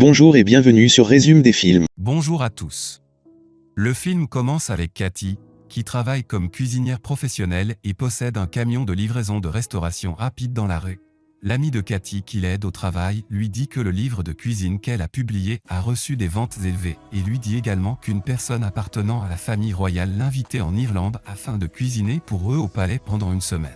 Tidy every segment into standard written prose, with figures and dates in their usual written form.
Bonjour et bienvenue sur Résume des films. Bonjour à tous. Le film commence avec Cathy, qui travaille comme cuisinière professionnelle et possède un camion de livraison de restauration rapide dans la rue. L'ami de Cathy qui l'aide au travail lui dit que le livre de cuisine qu'elle a publié a reçu des ventes élevées et lui dit également qu'une personne appartenant à la famille royale l'invitait en Irlande afin de cuisiner pour eux au palais pendant une semaine.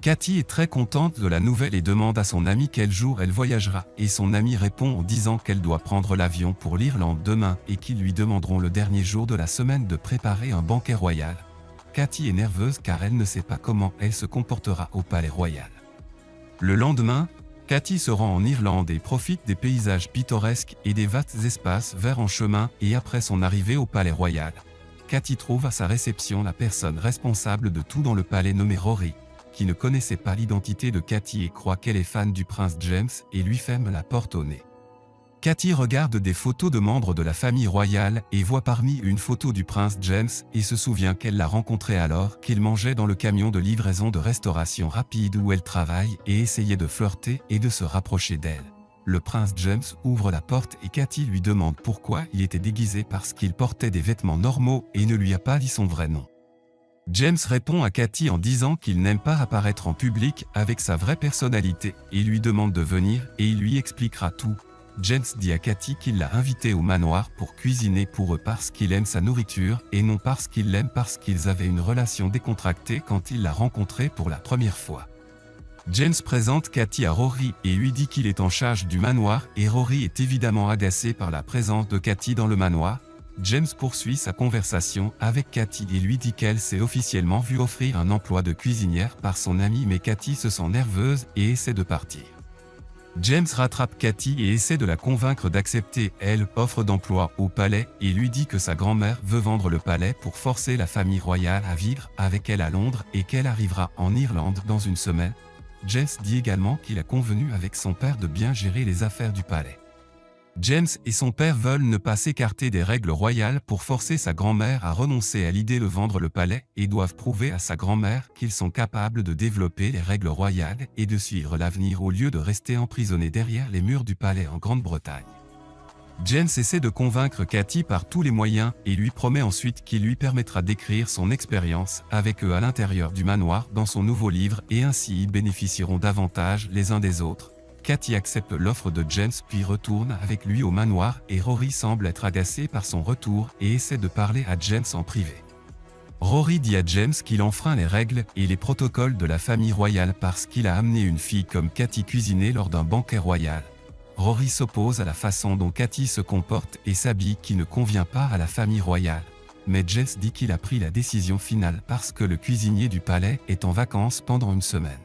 Cathy est très contente de la nouvelle et demande à son amie quel jour elle voyagera, et son amie répond en disant qu'elle doit prendre l'avion pour l'Irlande demain et qu'ils lui demanderont le dernier jour de la semaine de préparer un banquet royal. Cathy est nerveuse car elle ne sait pas comment elle se comportera au palais royal. Le lendemain, Cathy se rend en Irlande et profite des paysages pittoresques et des vastes espaces verts en chemin et après son arrivée au palais royal. Cathy trouve à sa réception la personne responsable de tout dans le palais nommée Rory, qui ne connaissait pas l'identité de Cathy et croit qu'elle est fan du prince James et lui ferme la porte au nez. Cathy regarde des photos de membres de la famille royale et voit parmi une photo du prince James et se souvient qu'elle l'a rencontré alors qu'il mangeait dans le camion de livraison de restauration rapide où elle travaille et essayait de flirter et de se rapprocher d'elle. Le prince James ouvre la porte et Cathy lui demande pourquoi il était déguisé parce qu'il portait des vêtements normaux et ne lui a pas dit son vrai nom. James répond à Cathy en disant qu'il n'aime pas apparaître en public avec sa vraie personnalité et lui demande de venir et il lui expliquera tout. James dit à Cathy qu'il l'a invité au manoir pour cuisiner pour eux parce qu'il aime sa nourriture et non parce qu'il l'aime parce qu'ils avaient une relation décontractée quand il l'a rencontrée pour la première fois. James présente Cathy à Rory et lui dit qu'il est en charge du manoir et Rory est évidemment agacé par la présence de Cathy dans le manoir. James poursuit sa conversation avec Cathy et lui dit qu'elle s'est officiellement vue offrir un emploi de cuisinière par son ami mais Cathy se sent nerveuse et essaie de partir. James rattrape Cathy et essaie de la convaincre d'accepter elle offre d'emploi au palais et lui dit que sa grand-mère veut vendre le palais pour forcer la famille royale à vivre avec elle à Londres et qu'elle arrivera en Irlande dans une semaine. James dit également qu'il a convenu avec son père de bien gérer les affaires du palais. James et son père veulent ne pas s'écarter des règles royales pour forcer sa grand-mère à renoncer à l'idée de vendre le palais et doivent prouver à sa grand-mère qu'ils sont capables de développer les règles royales et de suivre l'avenir au lieu de rester emprisonnés derrière les murs du palais en Grande-Bretagne. James essaie de convaincre Cathy par tous les moyens et lui promet ensuite qu'il lui permettra d'écrire son expérience avec eux à l'intérieur du manoir dans son nouveau livre et ainsi ils bénéficieront davantage les uns des autres. Cathy accepte l'offre de James puis retourne avec lui au manoir et Rory semble être agacé par son retour et essaie de parler à James en privé. Rory dit à James qu'il enfreint les règles et les protocoles de la famille royale parce qu'il a amené une fille comme Cathy cuisiner lors d'un banquet royal. Rory s'oppose à la façon dont Cathy se comporte et s'habille qui ne convient pas à la famille royale. Mais James dit qu'il a pris la décision finale parce que le cuisinier du palais est en vacances pendant une semaine.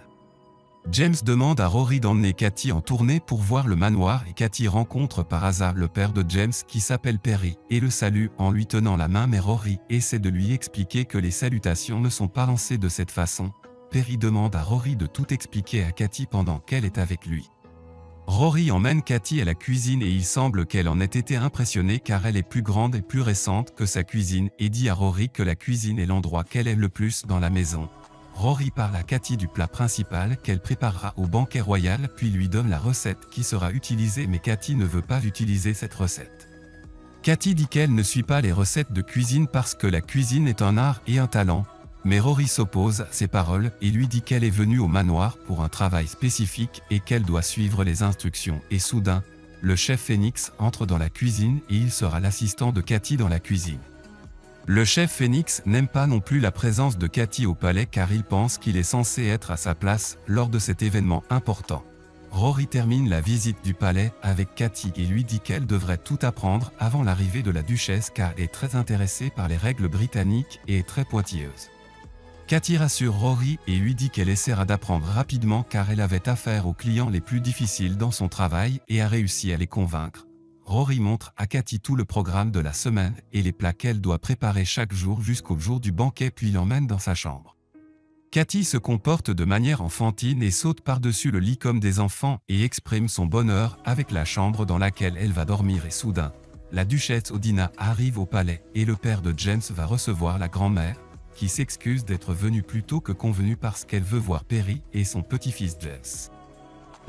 James demande à Rory d'emmener Cathy en tournée pour voir le manoir et Cathy rencontre par hasard le père de James qui s'appelle Perry et le salue en lui tenant la main mais Rory essaie de lui expliquer que les salutations ne sont pas lancées de cette façon. Perry demande à Rory de tout expliquer à Cathy pendant qu'elle est avec lui. Rory emmène Cathy à la cuisine et il semble qu'elle en ait été impressionnée car elle est plus grande et plus récente que sa cuisine et dit à Rory que la cuisine est l'endroit qu'elle aime le plus dans la maison. Rory parle à Cathy du plat principal qu'elle préparera au banquet royal puis lui donne la recette qui sera utilisée mais Cathy ne veut pas utiliser cette recette. Cathy dit qu'elle ne suit pas les recettes de cuisine parce que la cuisine est un art et un talent, mais Rory s'oppose à ses paroles et lui dit qu'elle est venue au manoir pour un travail spécifique et qu'elle doit suivre les instructions et soudain, le chef Phoenix entre dans la cuisine et il sera l'assistant de Cathy dans la cuisine. Le chef Phoenix n'aime pas non plus la présence de Cathy au palais car il pense qu'il est censé être à sa place lors de cet événement important. Rory termine la visite du palais avec Cathy et lui dit qu'elle devrait tout apprendre avant l'arrivée de la duchesse car elle est très intéressée par les règles britanniques et est très pointilleuse. Cathy rassure Rory et lui dit qu'elle essaiera d'apprendre rapidement car elle avait affaire aux clients les plus difficiles dans son travail et a réussi à les convaincre. Rory montre à Cathy tout le programme de la semaine et les plats qu'elle doit préparer chaque jour jusqu'au jour du banquet puis l'emmène dans sa chambre. Cathy se comporte de manière enfantine et saute par-dessus le lit comme des enfants et exprime son bonheur avec la chambre dans laquelle elle va dormir et soudain, la duchesse Odina arrive au palais et le père de James va recevoir la grand-mère, qui s'excuse d'être venue plus tôt que convenu parce qu'elle veut voir Perry et son petit-fils James.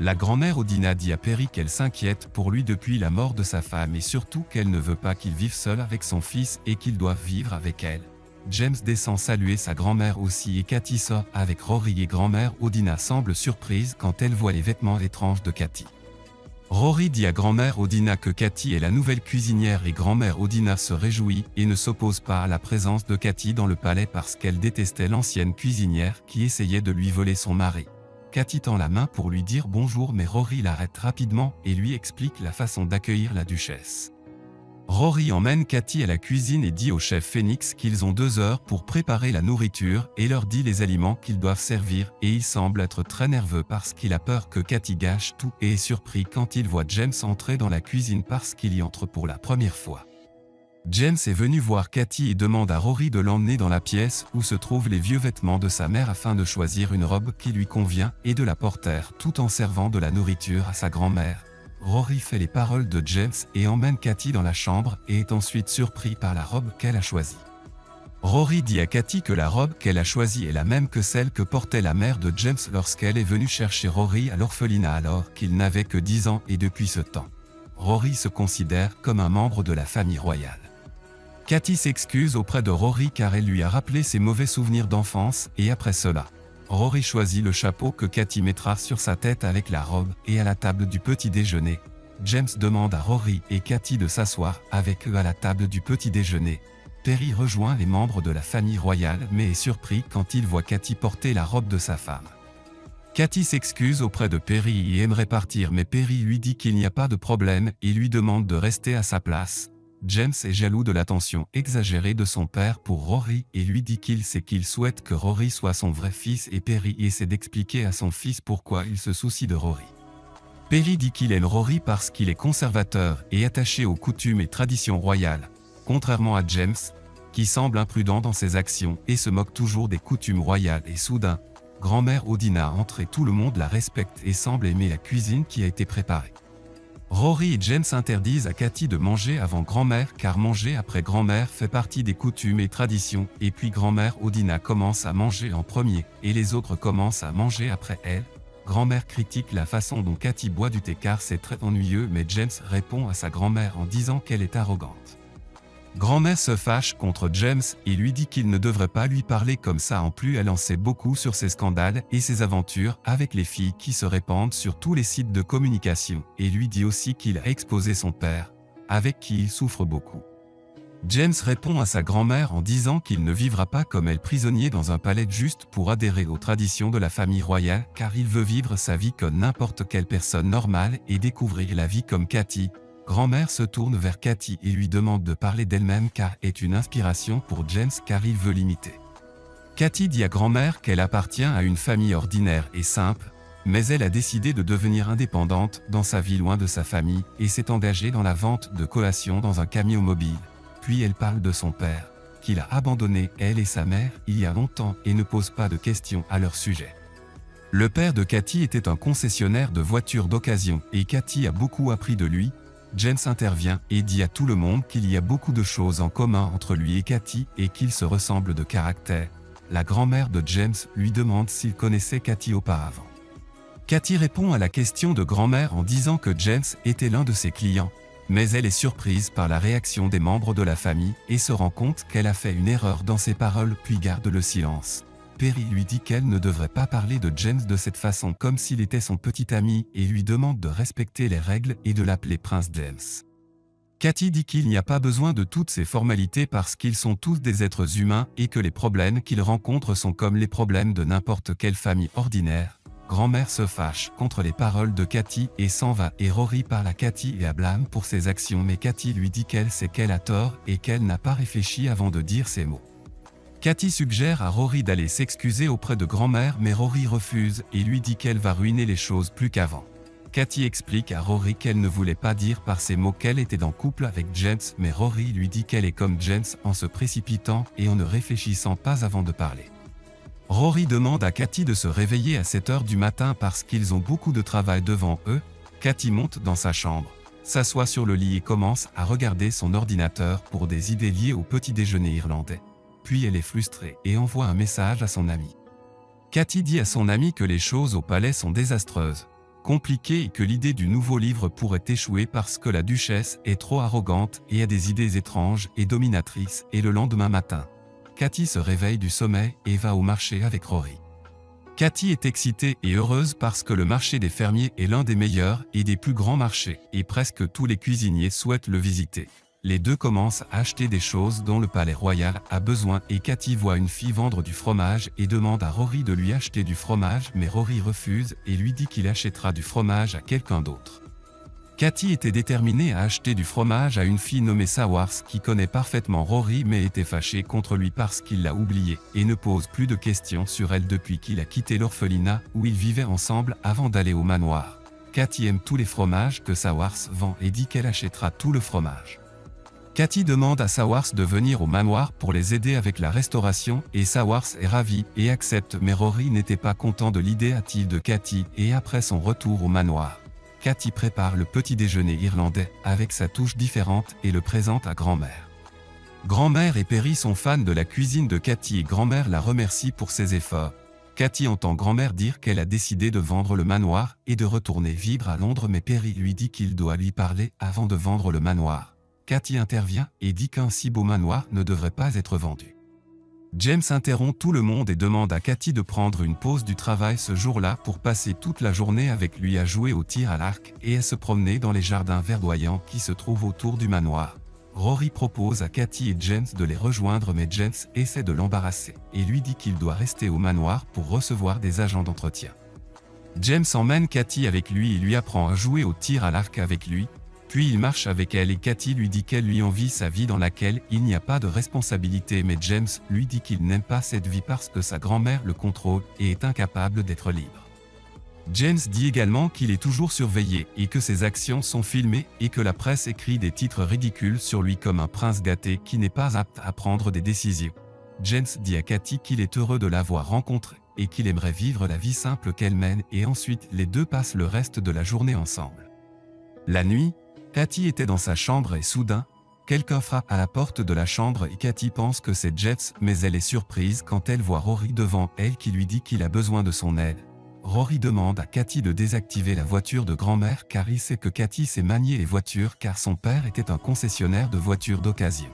La grand-mère Odina dit à Perry qu'elle s'inquiète pour lui depuis la mort de sa femme et surtout qu'elle ne veut pas qu'il vive seul avec son fils et qu'il doive vivre avec elle. James descend saluer sa grand-mère aussi et Cathy sort avec Rory et grand-mère Odina semble surprise quand elle voit les vêtements étranges de Cathy. Rory dit à grand-mère Odina que Cathy est la nouvelle cuisinière et grand-mère Odina se réjouit et ne s'oppose pas à la présence de Cathy dans le palais parce qu'elle détestait l'ancienne cuisinière qui essayait de lui voler son mari. Cathy tend la main pour lui dire bonjour mais Rory l'arrête rapidement et lui explique la façon d'accueillir la duchesse. Rory emmène Cathy à la cuisine et dit au chef Phoenix qu'ils ont 2 heures pour préparer la nourriture et leur dit les aliments qu'ils doivent servir et il semble être très nerveux parce qu'il a peur que Cathy gâche tout et est surpris quand il voit James entrer dans la cuisine parce qu'il y entre pour la première fois. James est venu voir Cathy et demande à Rory de l'emmener dans la pièce où se trouvent les vieux vêtements de sa mère afin de choisir une robe qui lui convient et de la porter tout en servant de la nourriture à sa grand-mère. Rory fait les paroles de James et emmène Cathy dans la chambre et est ensuite surpris par la robe qu'elle a choisie. Rory dit à Cathy que la robe qu'elle a choisie est la même que celle que portait la mère de James lorsqu'elle est venue chercher Rory à l'orphelinat alors qu'il n'avait que 10 ans et depuis ce temps. Rory se considère comme un membre de la famille royale. Cathy s'excuse auprès de Rory car elle lui a rappelé ses mauvais souvenirs d'enfance et après cela, Rory choisit le chapeau que Cathy mettra sur sa tête avec la robe et à la table du petit déjeuner. James demande à Rory et Cathy de s'asseoir avec eux à la table du petit déjeuner. Perry rejoint les membres de la famille royale mais est surpris quand il voit Cathy porter la robe de sa femme. Cathy s'excuse auprès de Perry et aimerait partir mais Perry lui dit qu'il n'y a pas de problème et lui demande de rester à sa place. James est jaloux de l'attention exagérée de son père pour Rory et lui dit qu'il souhaite que Rory soit son vrai fils et Perry essaie d'expliquer à son fils pourquoi il se soucie de Rory. Perry dit qu'il aime Rory parce qu'il est conservateur et attaché aux coutumes et traditions royales, contrairement à James, qui semble imprudent dans ses actions et se moque toujours des coutumes royales et soudain, grand-mère Odina entre et tout le monde la respecte et semble aimer la cuisine qui a été préparée. Rory et James interdisent à Cathy de manger avant grand-mère car manger après grand-mère fait partie des coutumes et traditions et puis grand-mère Odina commence à manger en premier et les autres commencent à manger après elle. Grand-mère critique la façon dont Cathy boit du thé car c'est très ennuyeux mais James répond à sa grand-mère en disant qu'elle est arrogante. Grand-mère se fâche contre James et lui dit qu'il ne devrait pas lui parler comme ça en plus elle en sait beaucoup sur ses scandales et ses aventures avec les filles qui se répandent sur tous les sites de communication et lui dit aussi qu'il a exposé son père, avec qui il souffre beaucoup. James répond à sa grand-mère en disant qu'il ne vivra pas comme elle prisonnier dans un palais juste pour adhérer aux traditions de la famille royale car il veut vivre sa vie comme n'importe quelle personne normale et découvrir la vie comme Cathy. Grand-mère se tourne vers Cathy et lui demande de parler d'elle-même car est une inspiration pour James car il veut l'imiter. Cathy dit à grand-mère qu'elle appartient à une famille ordinaire et simple, mais elle a décidé de devenir indépendante dans sa vie loin de sa famille et s'est engagée dans la vente de collations dans un camion mobile. Puis elle parle de son père, qu'il a abandonné elle et sa mère il y a longtemps et ne pose pas de questions à leur sujet. Le père de Cathy était un concessionnaire de voitures d'occasion et Cathy a beaucoup appris de lui. James intervient et dit à tout le monde qu'il y a beaucoup de choses en commun entre lui et Cathy et qu'ils se ressemblent de caractère. La grand-mère de James lui demande s'il connaissait Cathy auparavant. Cathy répond à la question de grand-mère en disant que James était l'un de ses clients, mais elle est surprise par la réaction des membres de la famille et se rend compte qu'elle a fait une erreur dans ses paroles puis garde le silence. Perry lui dit qu'elle ne devrait pas parler de James de cette façon comme s'il était son petit ami et lui demande de respecter les règles et de l'appeler Prince James. Cathy dit qu'il n'y a pas besoin de toutes ces formalités parce qu'ils sont tous des êtres humains et que les problèmes qu'ils rencontrent sont comme les problèmes de n'importe quelle famille ordinaire. Grand-mère se fâche contre les paroles de Cathy et s'en va et Rory parle à Cathy et à blâme pour ses actions mais Cathy lui dit qu'elle sait qu'elle a tort et qu'elle n'a pas réfléchi avant de dire ces mots. Cathy suggère à Rory d'aller s'excuser auprès de grand-mère mais Rory refuse et lui dit qu'elle va ruiner les choses plus qu'avant. Cathy explique à Rory qu'elle ne voulait pas dire par ces mots qu'elle était en couple avec James mais Rory lui dit qu'elle est comme James en se précipitant et en ne réfléchissant pas avant de parler. Rory demande à Cathy de se réveiller à 7 heures du matin parce qu'ils ont beaucoup de travail devant eux. Cathy monte dans sa chambre, s'assoit sur le lit et commence à regarder son ordinateur pour des idées liées au petit déjeuner irlandais. Puis elle est frustrée et envoie un message à son ami. Cathy dit à son ami que les choses au palais sont désastreuses. compliqué et que l'idée du nouveau livre pourrait échouer parce que la duchesse est trop arrogante et a des idées étranges et dominatrices, et le lendemain matin, Cathy se réveille du sommeil et va au marché avec Rory. Cathy est excitée et heureuse parce que le marché des fermiers est l'un des meilleurs et des plus grands marchés, et presque tous les cuisiniers souhaitent le visiter. Les deux commencent à acheter des choses dont le palais royal a besoin et Cathy voit une fille vendre du fromage et demande à Rory de lui acheter du fromage, mais Rory refuse et lui dit qu'il achètera du fromage à quelqu'un d'autre. Cathy était déterminée à acheter du fromage à une fille nommée Sawars qui connaît parfaitement Rory mais était fâchée contre lui parce qu'il l'a oubliée et ne pose plus de questions sur elle depuis qu'il a quitté l'orphelinat où ils vivaient ensemble avant d'aller au manoir. Cathy aime tous les fromages que Sawars vend et dit qu'elle achètera tout le fromage. Cathy demande à Sawars de venir au manoir pour les aider avec la restauration et Sawars est ravi et accepte, mais Rory n'était pas content de l'idée hâtive de Cathy et après son retour au manoir, Cathy prépare le petit déjeuner irlandais avec sa touche différente et le présente à grand-mère. Grand-mère et Perry sont fans de la cuisine de Cathy et grand-mère la remercie pour ses efforts. Cathy entend grand-mère dire qu'elle a décidé de vendre le manoir et de retourner vivre à Londres, mais Perry lui dit qu'il doit lui parler avant de vendre le manoir. Cathy intervient et dit qu'un si beau manoir ne devrait pas être vendu. James interrompt tout le monde et demande à Cathy de prendre une pause du travail ce jour-là pour passer toute la journée avec lui à jouer au tir à l'arc et à se promener dans les jardins verdoyants qui se trouvent autour du manoir. Rory propose à Cathy et James de les rejoindre, mais James essaie de l'embarrasser et lui dit qu'il doit rester au manoir pour recevoir des agents d'entretien. James emmène Cathy avec lui et lui apprend à jouer au tir à l'arc avec lui. Puis il marche avec elle et Cathy lui dit qu'elle lui envie sa vie dans laquelle il n'y a pas de responsabilité, mais James lui dit qu'il n'aime pas cette vie parce que sa grand-mère le contrôle et est incapable d'être libre. James dit également qu'il est toujours surveillé et que ses actions sont filmées et que la presse écrit des titres ridicules sur lui comme un prince gâté qui n'est pas apte à prendre des décisions. James dit à Cathy qu'il est heureux de l'avoir rencontrée et qu'il aimerait vivre la vie simple qu'elle mène, et ensuite les deux passent le reste de la journée ensemble. La nuit, Cathy était dans sa chambre et soudain, quelqu'un frappe à la porte de la chambre et Cathy pense que c'est James, mais elle est surprise quand elle voit Rory devant elle qui lui dit qu'il a besoin de son aide. Rory demande à Cathy de désactiver la voiture de grand-mère car il sait que Cathy sait manier les voitures car son père était un concessionnaire de voitures d'occasion.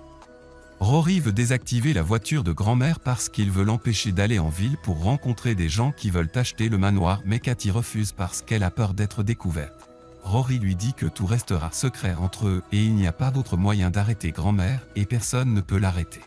Rory veut désactiver la voiture de grand-mère parce qu'il veut l'empêcher d'aller en ville pour rencontrer des gens qui veulent acheter le manoir, mais Cathy refuse parce qu'elle a peur d'être découverte. Rory lui dit que tout restera secret entre eux et il n'y a pas d'autre moyen d'arrêter grand-mère et personne ne peut l'arrêter.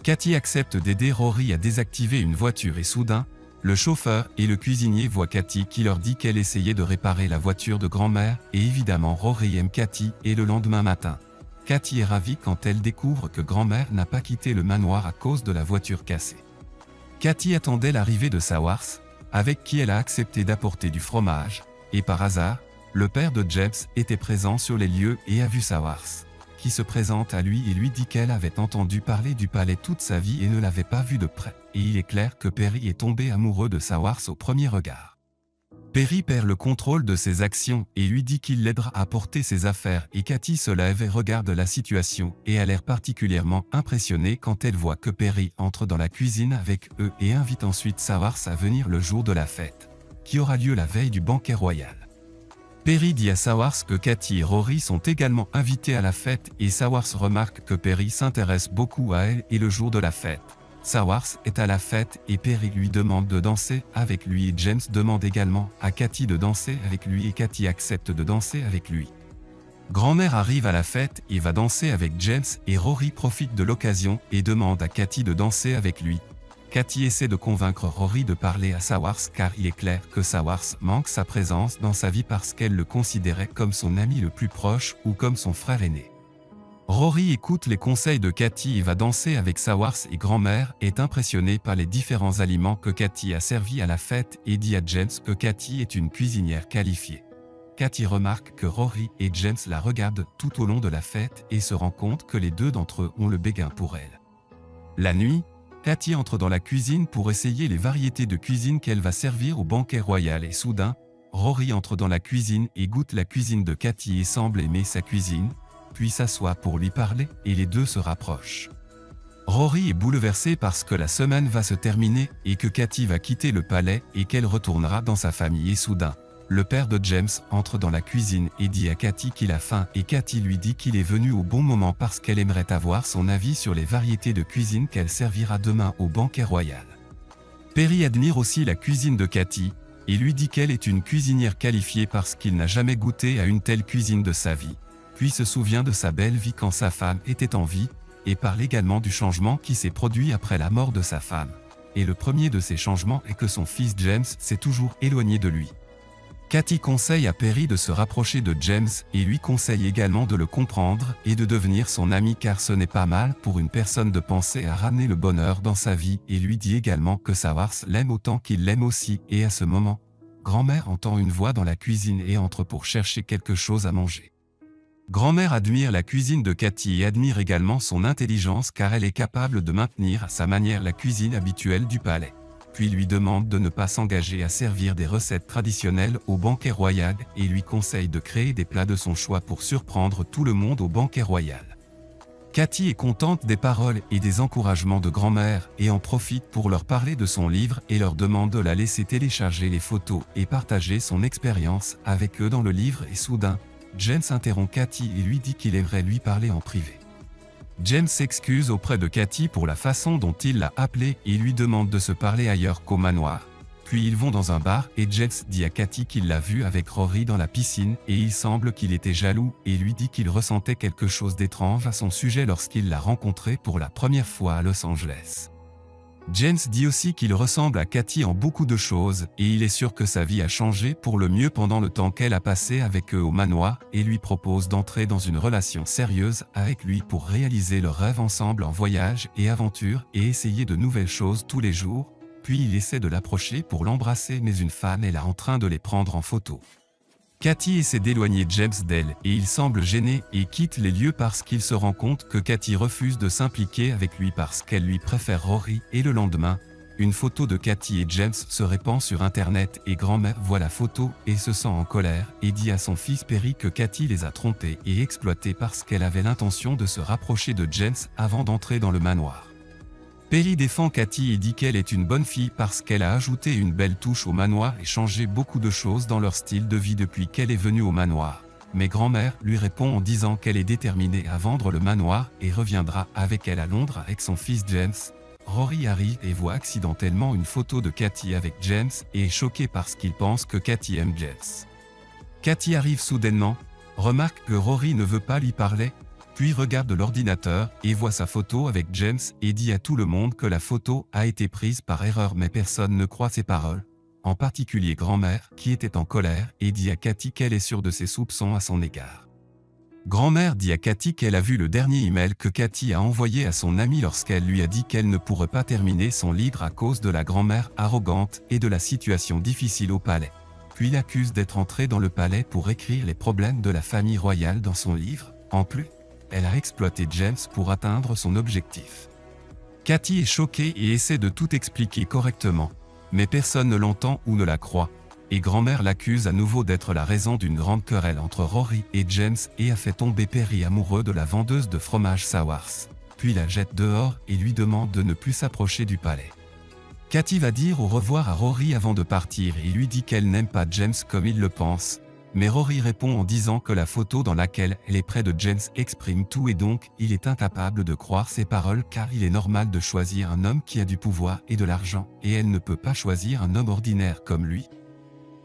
Cathy accepte d'aider Rory à désactiver une voiture et soudain, le chauffeur et le cuisinier voient Cathy qui leur dit qu'elle essayait de réparer la voiture de grand-mère et évidemment Rory aime Cathy et le lendemain matin, Cathy est ravie quand elle découvre que grand-mère n'a pas quitté le manoir à cause de la voiture cassée. Cathy attendait l'arrivée de Sawars, avec qui elle a accepté d'apporter du fromage, et par hasard, le père de James était présent sur les lieux et a vu Sawars, qui se présente à lui et lui dit qu'elle avait entendu parler du palais toute sa vie et ne l'avait pas vu de près, et il est clair que Perry est tombé amoureux de Sawars au premier regard. Perry perd le contrôle de ses actions et lui dit qu'il l'aidera à porter ses affaires et Cathy se lève et regarde la situation et a l'air particulièrement impressionnée quand elle voit que Perry entre dans la cuisine avec eux et invite ensuite Sawars à venir le jour de la fête, qui aura lieu la veille du banquet royal. Perry dit à Sawars que Cathy et Rory sont également invités à la fête et Sawars remarque que Perry s'intéresse beaucoup à elle et le jour de la fête. Sawars est à la fête et Perry lui demande de danser avec lui et James demande également à Cathy de danser avec lui et Cathy accepte de danser avec lui. Grand-mère arrive à la fête et va danser avec James et Rory profite de l'occasion et demande à Cathy de danser avec lui. Cathy essaie de convaincre Rory de parler à Sawars car il est clair que Sawars manque sa présence dans sa vie parce qu'elle le considérait comme son ami le plus proche ou comme son frère aîné. Rory écoute les conseils de Cathy et va danser avec Sawars et grand-mère est impressionnée par les différents aliments que Cathy a servis à la fête et dit à James que Cathy est une cuisinière qualifiée. Cathy remarque que Rory et James la regardent tout au long de la fête et se rend compte que les deux d'entre eux ont le béguin pour elle. La nuit, Cathy entre dans la cuisine pour essayer les variétés de cuisine qu'elle va servir au banquet royal et soudain, Rory entre dans la cuisine et goûte la cuisine de Cathy et semble aimer sa cuisine, puis s'assoit pour lui parler et les deux se rapprochent. Rory est bouleversé parce que la semaine va se terminer et que Cathy va quitter le palais et qu'elle retournera dans sa famille et soudain, le père de James entre dans la cuisine et dit à Katy qu'il a faim et Katy lui dit qu'il est venu au bon moment parce qu'elle aimerait avoir son avis sur les variétés de cuisine qu'elle servira demain au banquet royal. Perry admire aussi la cuisine de Katy et lui dit qu'elle est une cuisinière qualifiée parce qu'il n'a jamais goûté à une telle cuisine de sa vie, puis se souvient de sa belle vie quand sa femme était en vie et parle également du changement qui s'est produit après la mort de sa femme. Et le premier de ces changements est que son fils James s'est toujours éloigné de lui. Katy conseille à Perry de se rapprocher de James et lui conseille également de le comprendre et de devenir son ami car ce n'est pas mal pour une personne de penser à ramener le bonheur dans sa vie et lui dit également que Sawars l'aime autant qu'il l'aime aussi et à ce moment, grand-mère entend une voix dans la cuisine et entre pour chercher quelque chose à manger. Grand-mère admire la cuisine de Katy et admire également son intelligence car elle est capable de maintenir à sa manière la cuisine habituelle du palais. Puis lui demande de ne pas s'engager à servir des recettes traditionnelles au banquet royal et lui conseille de créer des plats de son choix pour surprendre tout le monde au banquet royal. Katy est contente des paroles et des encouragements de grand-mère et en profite pour leur parler de son livre et leur demande de la laisser télécharger les photos et partager son expérience avec eux dans le livre et soudain, James interrompt Katy et lui dit qu'il aimerait lui parler en privé. James s'excuse auprès de Katy pour la façon dont il l'a appelée et lui demande de se parler ailleurs qu'au manoir. Puis ils vont dans un bar et James dit à Katy qu'il l'a vu avec Rory dans la piscine et il semble qu'il était jaloux et lui dit qu'il ressentait quelque chose d'étrange à son sujet lorsqu'il l'a rencontré pour la première fois à Los Angeles. James dit aussi qu'il ressemble à Katy en beaucoup de choses et il est sûr que sa vie a changé pour le mieux pendant le temps qu'elle a passé avec eux au manoir et lui propose d'entrer dans une relation sérieuse avec lui pour réaliser leurs rêves ensemble en voyage et aventure et essayer de nouvelles choses tous les jours, puis il essaie de l'approcher pour l'embrasser mais une femme est là en train de les prendre en photo. Katy essaie d'éloigner James d'elle et il semble gêné et quitte les lieux parce qu'il se rend compte que Katy refuse de s'impliquer avec lui parce qu'elle lui préfère Rory et le lendemain, une photo de Katy et James se répand sur internet et grand-mère voit la photo et se sent en colère et dit à son fils Perry que Katy les a trompés et exploités parce qu'elle avait l'intention de se rapprocher de James avant d'entrer dans le manoir. Perry défend Katy et dit qu'elle est une bonne fille parce qu'elle a ajouté une belle touche au manoir et changé beaucoup de choses dans leur style de vie depuis qu'elle est venue au manoir. Mais grand-mère lui répond en disant qu'elle est déterminée à vendre le manoir et reviendra avec elle à Londres avec son fils James. Rory arrive et voit accidentellement une photo de Katy avec James et est choqué parce qu'il pense que Katy aime James. Katy arrive soudainement, remarque que Rory ne veut pas lui parler, puis regarde l'ordinateur et voit sa photo avec James et dit à tout le monde que la photo a été prise par erreur mais personne ne croit ses paroles, en particulier grand-mère qui était en colère et dit à Katy qu'elle est sûre de ses soupçons à son égard. Grand-mère dit à Katy qu'elle a vu le dernier email que Katy a envoyé à son amie lorsqu'elle lui a dit qu'elle ne pourrait pas terminer son livre à cause de la grand-mère arrogante et de la situation difficile au palais. Puis l'accuse d'être entrée dans le palais pour écrire les problèmes de la famille royale dans son livre. En plus, elle a exploité James pour atteindre son objectif. Katy est choquée et essaie de tout expliquer correctement, mais personne ne l'entend ou ne la croit, et grand-mère l'accuse à nouveau d'être la raison d'une grande querelle entre Rory et James et a fait tomber Perry amoureux de la vendeuse de fromage Sawars, puis la jette dehors et lui demande de ne plus s'approcher du palais. Katy va dire au revoir à Rory avant de partir et lui dit qu'elle n'aime pas James comme il le pense, mais Rory répond en disant que la photo dans laquelle elle est près de James exprime tout et donc il est incapable de croire ses paroles car il est normal de choisir un homme qui a du pouvoir et de l'argent et elle ne peut pas choisir un homme ordinaire comme lui.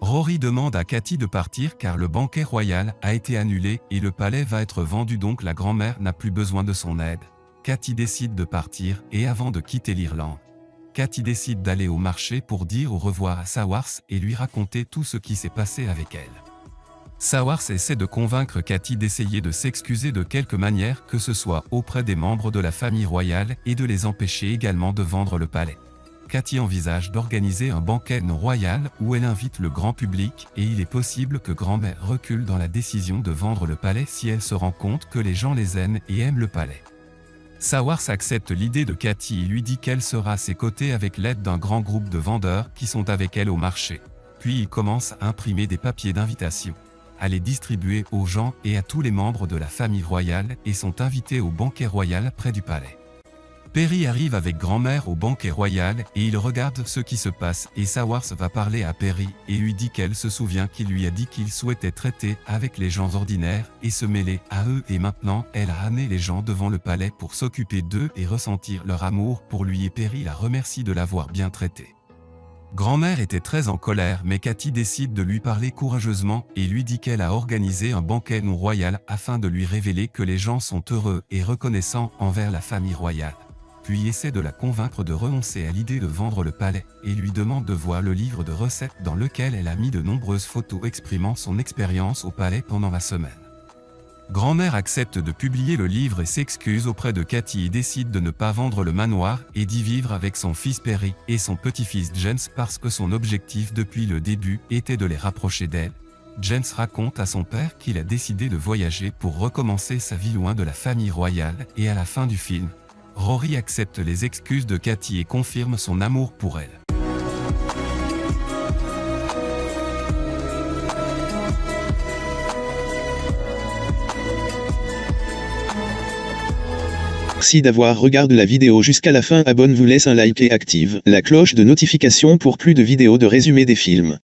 Rory demande à Katy de partir car le banquet royal a été annulé et le palais va être vendu donc la grand-mère n'a plus besoin de son aide. Katy décide de partir et avant de quitter l'Irlande, Katy décide d'aller au marché pour dire au revoir à Sawars et lui raconter tout ce qui s'est passé avec elle. Sawars essaie de convaincre Katy d'essayer de s'excuser de quelque manière que ce soit auprès des membres de la famille royale et de les empêcher également de vendre le palais. Katy envisage d'organiser un banquet non royal où elle invite le grand public et il est possible que grand-mère recule dans la décision de vendre le palais si elle se rend compte que les gens les aiment et aiment le palais. Sawars accepte l'idée de Katy et lui dit qu'elle sera à ses côtés avec l'aide d'un grand groupe de vendeurs qui sont avec elle au marché. Puis il commence à imprimer des papiers d'invitation, à les distribuer aux gens et à tous les membres de la famille royale et sont invités au banquet royal près du palais. Perry arrive avec grand-mère au banquet royal et il regarde ce qui se passe et Sawars va parler à Perry et lui dit qu'elle se souvient qu'il lui a dit qu'il souhaitait traiter avec les gens ordinaires et se mêler à eux et maintenant elle a amené les gens devant le palais pour s'occuper d'eux et ressentir leur amour pour lui et Perry la remercie de l'avoir bien traité. Grand-mère était très en colère mais Katy décide de lui parler courageusement et lui dit qu'elle a organisé un banquet non royal afin de lui révéler que les gens sont heureux et reconnaissants envers la famille royale. Puis essaie de la convaincre de renoncer à l'idée de vendre le palais et lui demande de voir le livre de recettes dans lequel elle a mis de nombreuses photos exprimant son expérience au palais pendant la semaine. Grand-mère accepte de publier le livre et s'excuse auprès de Katy et décide de ne pas vendre le manoir et d'y vivre avec son fils Perry et son petit-fils James parce que son objectif depuis le début était de les rapprocher d'elle. James raconte à son père qu'il a décidé de voyager pour recommencer sa vie loin de la famille royale et à la fin du film, Rory accepte les excuses de Katy et confirme son amour pour elle. Merci d'avoir regardé la vidéo jusqu'à la fin. Abonne-vous, laisse un like et active la cloche de notification pour plus de vidéos de résumé des films.